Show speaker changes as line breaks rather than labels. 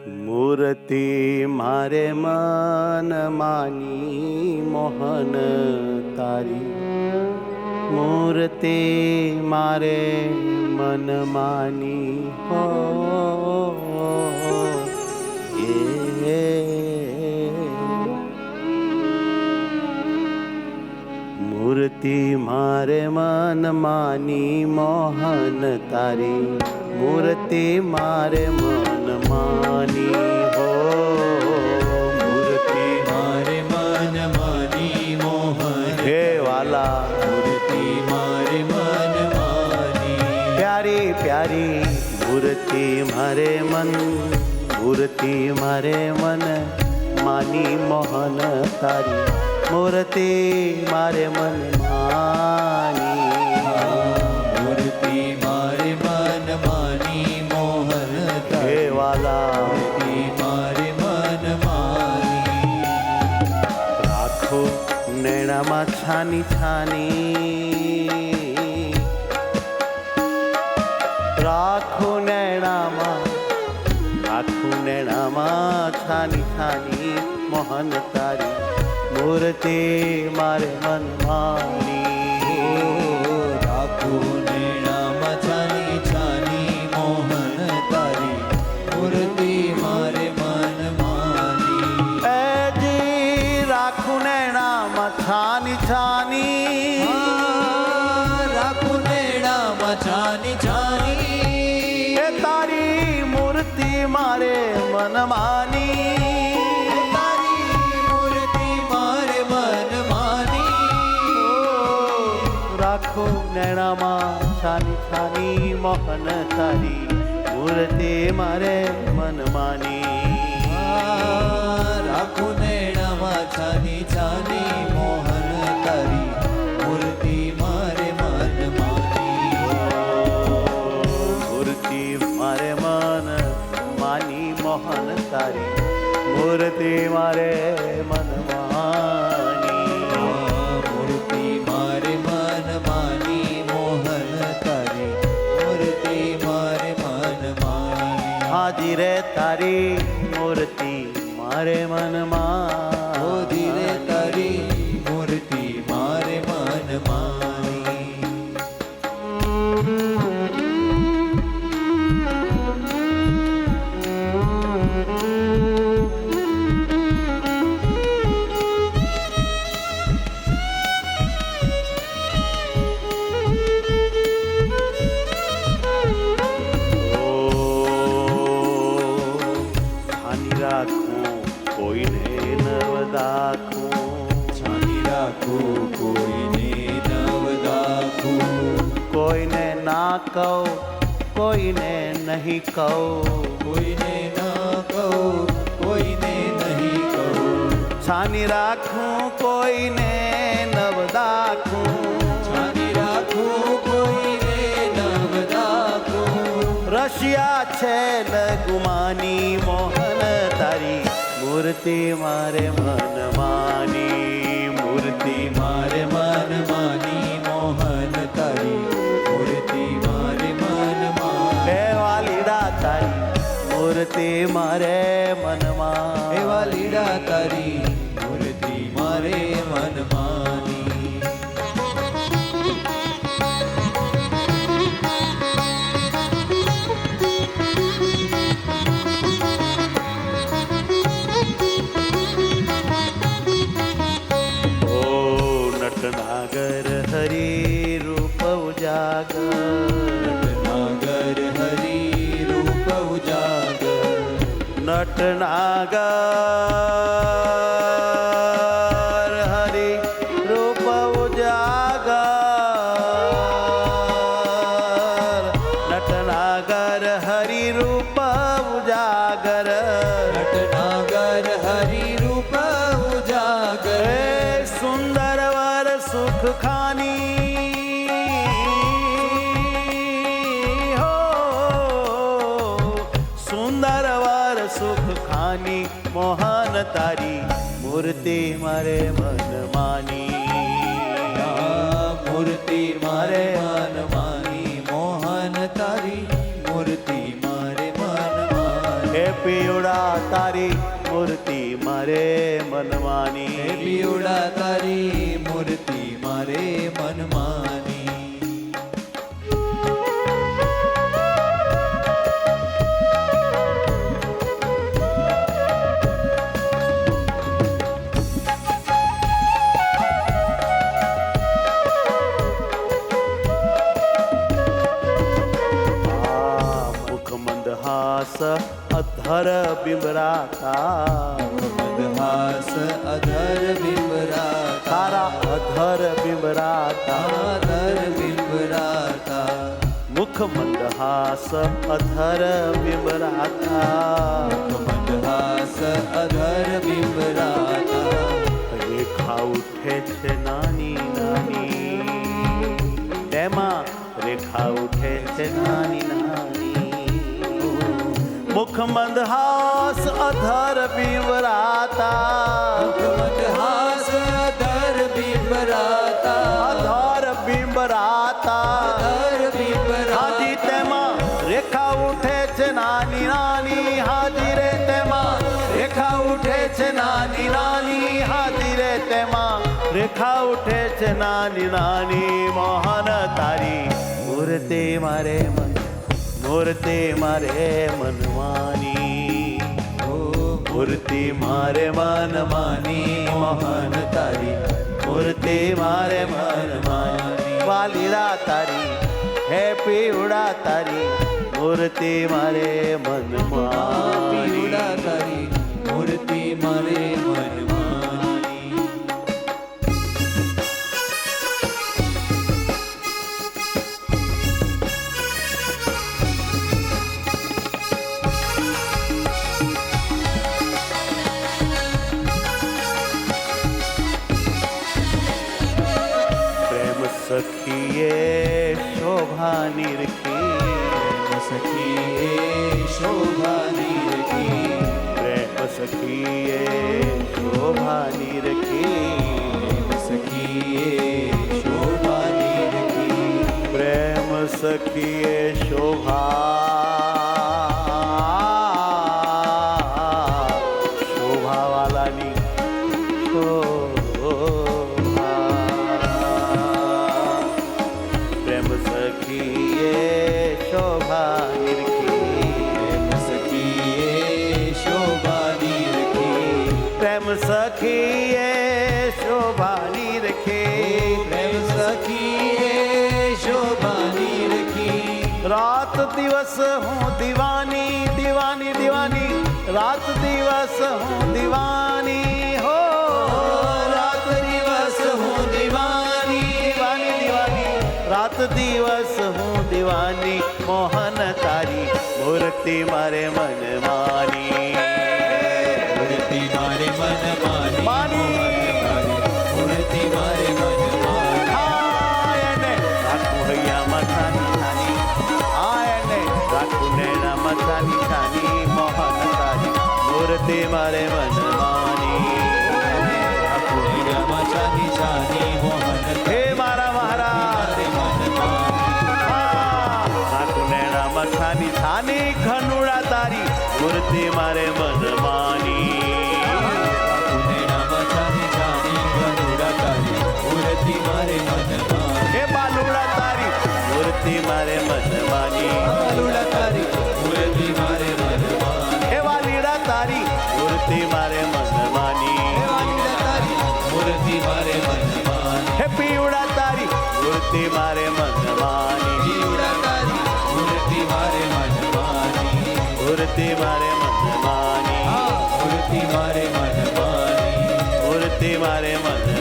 મૂર્તિ મારે મન માની મોહન તારી, મૂર્તિ મારે મન માની હો મૂર્તિ મારે મન માની મોહન તારી, મૂર્તિ મારે મન માની હો
મૂર્તિ મારે મન માની મોહન
હે વાલા,
મૂર્તિ મારે મન માની
પ્યારી પ્યારી મૂર્તિ મારે મન, મૂર્તિ મારે મન માની મોહન તારી, મૂર્તિ મારે મન માની,
મૂર્તિ મારે મન માની મોહન
હે વાલા,
મૂર્તિ મારે મન માની
રાખો નૈણામાં છાની છાની, રાખો નૈણામાં, રાખો નૈણામાં છાની છાની મોહન તારી, મૂર્તિ મારે મન માની,
રાખું નૈણામાં છાની છાની મોહન તારી, મૂર્તિ મારે મન માની
એજી રાખું નૈણામાં છાની છાની,
રાખું નૈણામાં છાની છાની
એ તારી મૂર્તિ મારે મન માની, રાખો નૈણામાં છાની છાની મોહન તારી, મૂર્તિ મારે મન માની,
રાખું નૈણામાં છાની છાની મોહન તારી, મૂર્તિ મારે મન માની
મૂર્તિ મારે મન માની મોહન તારી, મૂર્તિ મારે મન માની,
મૂર્તિ મારે મન માની મોહન તારી, મૂર્તિ મારે મન માની
હાજી રે તારી મૂર્તિ મારે મન
હોધી રે તારી મૂર્તિ મારે મન માની
કોઈને નવ દાખું,
છાની રાખું કોઈને નવ દાખું,
કોઈને ના કહું કોઈને નહીં કહું,
કોઈને ના કહું કોઈને નહીં કહું,
છાની રાખું કોઈને નવ દાખું,
છાની રાખું કોઈને નવ દાખું,
રશિયા છે લગુમાની મોહન તારી, મૂર્તિ મારે મન માની, મૂર્તિ
મારે મન માની મોહન તારી, મૂર્તિ મારે મન માની
હે વાલીડા તારી, મૂર્તિ મારે મનમાં,
એવા લીડા તારી, મૂર્તિ મારે મન માની
નટનાગર હરી રૂપ ઉજાગર,
નટનાગર હરી રૂપ ઉજાગર,
નટનાગર હરી રૂપ ઉજાગર, નટનાગર હરી રૂપ ઉજાગર,
નટનાગર હરી રૂપ ઉજાગર,
સુંદર વર સુખ ખાની હો, સુંદર વર સુખ ખાની મોહન તારી, મૂર્તિ મારે મન માની,
મૂર્તિ મારે મન માની મોહન તારી, મૂર્તિ મારે મન માની
હે પીવડા તારી મૂર્તિ મારે મનમાની
હે પીવડા તારી મૂર્તિ મારે મનમાની
હાસ અધર બિંબરાતા
મદહાસ અધર બિંબરાતા
તારા અધર બિંબરાતા
અધર બિંબરાતા
મુખ મંદહાસ અધર બિંબરાતા
મદહાસ અધર બિંબરાતા
રેખા ઉઠે છે નાની નાની તેમાં રેખા ઉઠે છે નાની નાની મુખ મંદહાસ અધર બિંબરાતા
મદહાસ અધર બિંબરાતા
અધર બિંબરાતા
અધર બિંબરાતા
હાજી તેમાં રેખા ઉઠે છે નાની નાની હાજી રે તેમાં રેખા ઉઠે છે નાની નાની હાજી રે તેમાં રેખા ઉઠે છે નાની નાની મોહન તારી મૂર્તિ મારે મન મૂર્તિ મારે મનમાની મૂર્તિ મારે મનમાની મોહન તારી મૂર્તિ મારે મનમાની વાલીડા તારી હે પીવડા તારી મૂર્તિ મારે મનમાની
પીવડા તારી મૂર્તિ મારે મનમાની
સખીએ શોભા નિરખી
સખીએ શોભા નિરખી
પ્રેમ સખીએ શોભા નિરખી
સખીએ શોભા નિરખી
પ્રેમ સખીએ શોભા વાલાની શોભા પ્રેમ સખીએ શોભાની રખી
પ્રેમ સખીએ શોભાની રખી
રાત દિવસ હું દીવાની દીવાની દીવાની રાત દિવસ હું દીવાની હો
રાત દિવસ હું દીવાની
દીવાની દીવાની રાત દિવસ હું દીવાની મોહન તારી મૂર્તિ મારે મનમાની
મૂર્તિ મારે મનમાની મૂર્તિ મારે મનમાની
આયને રાખું હૈયા મથાની નાની આયને રાખું નેણા મથાની નાની મોહન તારી મૂર્તિ મારે મનમાની
રાખું હૈયા મથાની નાની મોહન
હે મારા મહારાજ રાખું નેણા મથાની નાની ખનુડા તારી મૂર્તિ મારે મનમાની હે બાલુડા તારી મૂર્તિ મારે મનમાની હે વાલીડા તારી મૂર્તિ મારે મનમાની હે પીવડા તારી મૂર્તિ મારે મનમાની મૂર્તિ મારે મનમાની મૂર્તિ મારે મનમાની